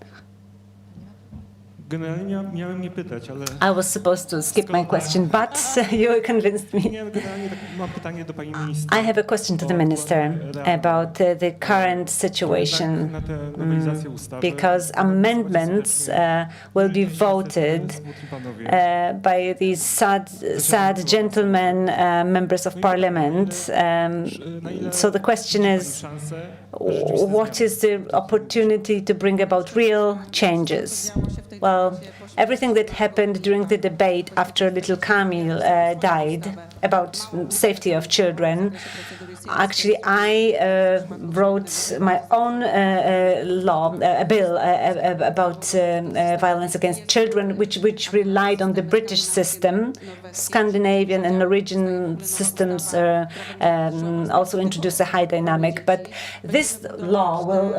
I was supposed to skip my question, but you convinced me. I have a question to the minister about the current situation, because amendments will be voted by these sad gentlemen, members of parliament. So the question is, what is the opportunity to bring about real changes? Well, everything that happened during the debate after little Kamil died about safety of children, Actually, I wrote my own law, a bill about violence against children, which relied on the British system. Scandinavian and Norwegian systems also introduce a high dynamic, but this law will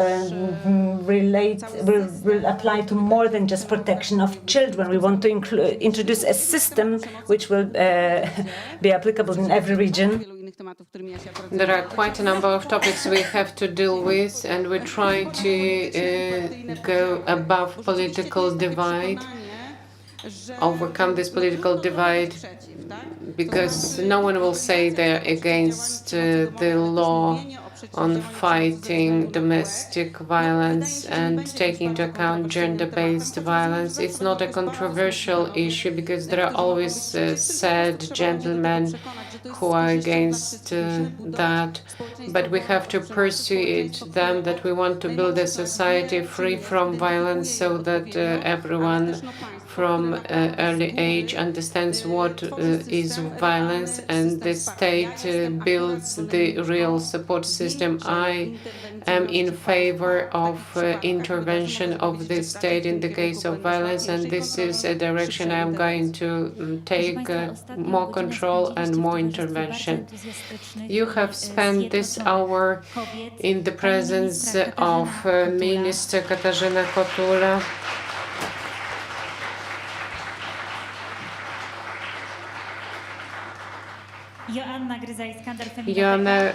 apply to more than just protection of children. We want to introduce a system which will be applicable in every region. There are quite a number of topics we have to deal with, and we try to go above political divide, overcome this political divide, because no one will say they're against the law on fighting domestic violence and taking into account gender-based violence. It's not a controversial issue because there are always sad gentlemen who are against that, but we have to persuade them that we want to build a society free from violence so that everyone from early age understands what is violence, and the state builds the real support system. I am in favor of intervention of the state in the case of violence, and this is a direction I am going to take, more control and more intervention. You have spent this hour in the presence of Minister Katarzyna Kotula, Joanna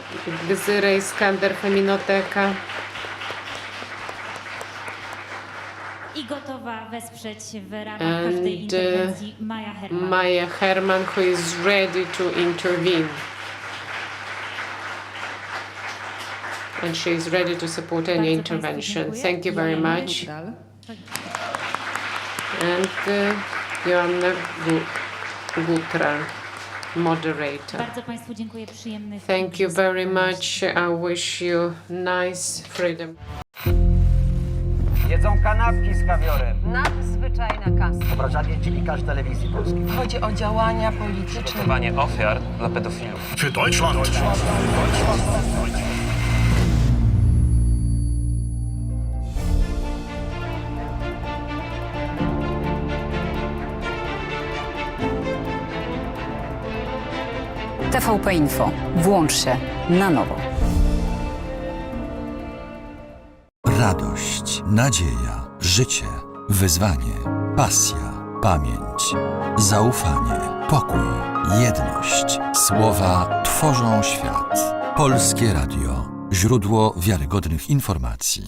Gzyra-Iskandar, Feminoteka. I gotowa wesprzeć w ramach każdej interwencji Maja Herman, who is ready to intervene. And she is ready to support any intervention. Thank you very much. And Joanna Gutral, moderator. Bardzo Państwu dziękuję, przyjemnych. Thank you very much. I wish you nice freedom. Jedzą kanapki z kawiorem. Nadzwyczajna kasa. Obrażanie dziennikarz telewizji polskiej. Chodzi o działania polityczne. Przygotowanie ofiar dla pedofilów. Für Deutschland. TVP Info. Włącz się na nowo. Radość, nadzieja, życie, wyzwanie, pasja, pamięć, zaufanie, pokój, jedność. Słowa tworzą świat. Polskie Radio. Źródło wiarygodnych informacji.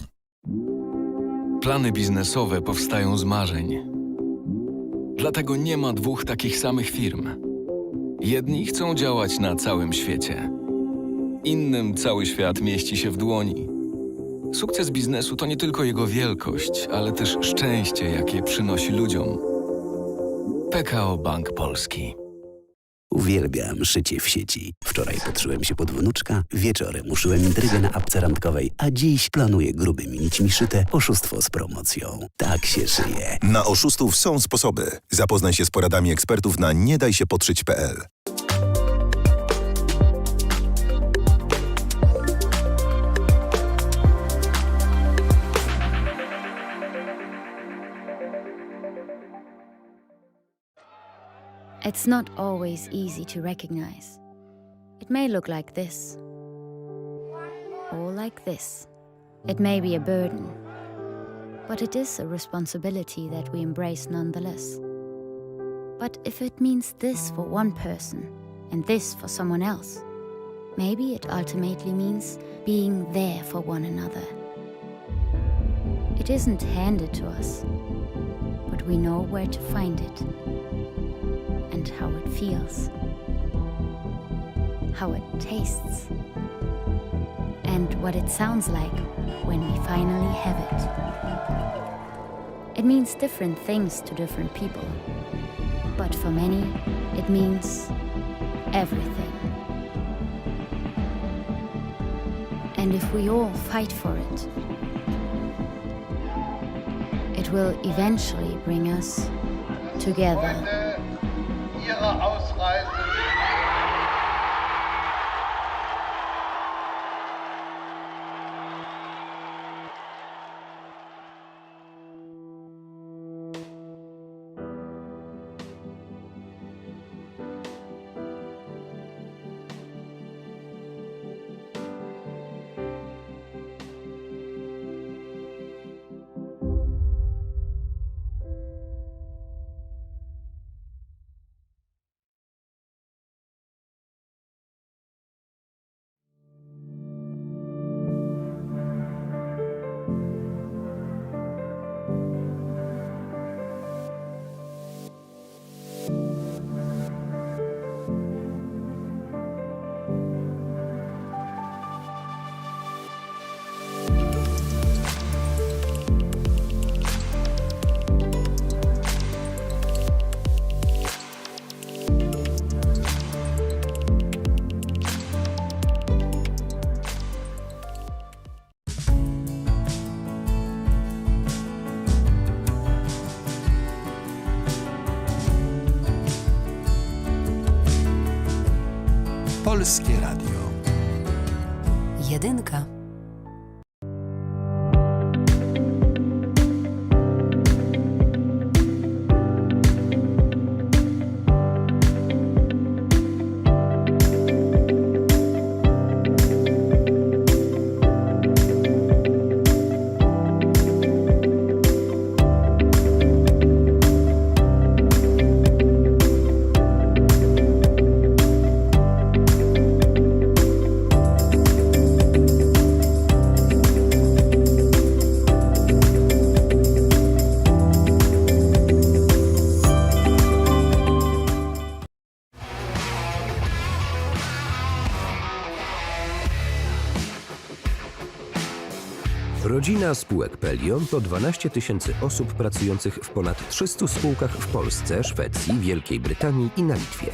Plany biznesowe powstają z marzeń. Dlatego nie ma dwóch takich samych firm. Jedni chcą działać na całym świecie. Innym cały świat mieści się w dłoni. Sukces biznesu to nie tylko jego wielkość, ale też szczęście, jakie przynosi ludziom. PKO Bank Polski. Uwielbiam szycie w sieci. Wczoraj podszyłem się pod wnuczka, wieczorem uszyłem intrygę na apce randkowej, a dziś planuję grubymi nićmi szyte oszustwo z promocją. Tak się szyje. Na oszustów są sposoby. Zapoznaj się z poradami ekspertów na niedajsiepodszyć.pl. It's not always easy to recognize. It may look like this, or like this. It may be a burden, but it is a responsibility that we embrace nonetheless. But if it means this for one person and this for someone else, maybe it ultimately means being there for one another. It isn't handed to us, but we know where to find it. And how it feels, how it tastes, and what it sounds like when we finally have it. It means different things to different people, but for many, it means everything. And if we all fight for it, it will eventually bring us together. Ihrer Ausreise. Polskie Radio. Jedynka. Rodzina spółek Pelion to 12 000 osób pracujących w ponad 300 spółkach w Polsce, Szwecji, Wielkiej Brytanii i na Litwie.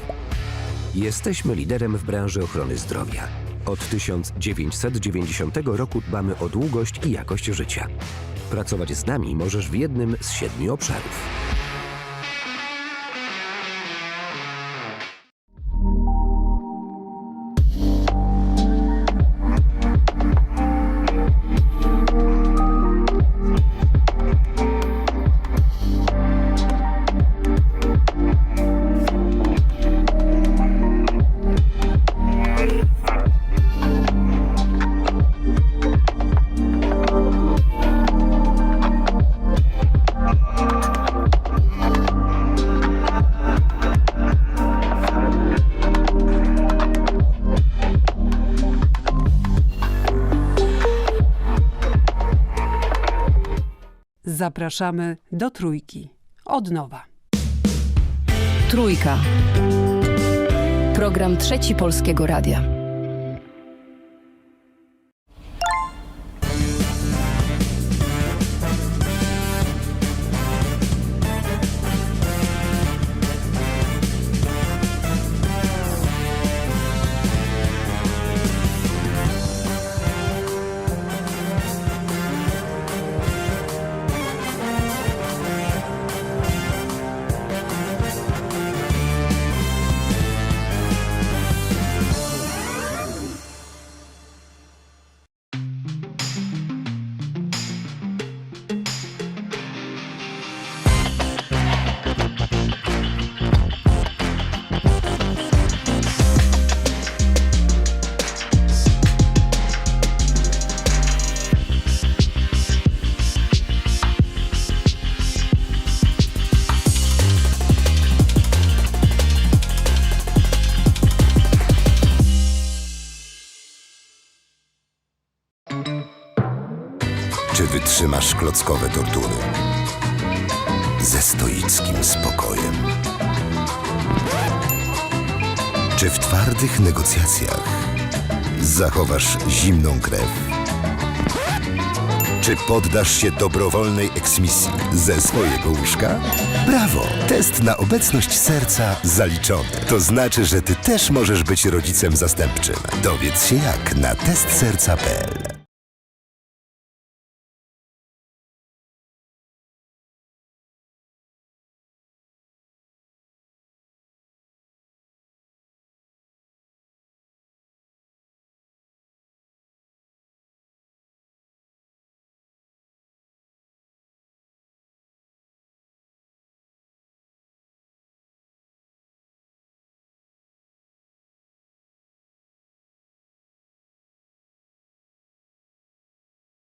Jesteśmy liderem w branży ochrony zdrowia. Od 1990 roku dbamy o długość i jakość życia. Pracować z nami możesz w jednym z 7 obszarów. Zapraszamy do Trójki. Od nowa. Trójka. Program Trzeci Polskiego Radia. Czy wytrzymasz klockowe tortury ze stoickim spokojem? Czy w twardych negocjacjach zachowasz zimną krew? Czy poddasz się dobrowolnej eksmisji ze swojego łóżka? Brawo! Test na obecność serca zaliczony. To znaczy, że ty też możesz być rodzicem zastępczym. Dowiedz się jak na testserca.pl.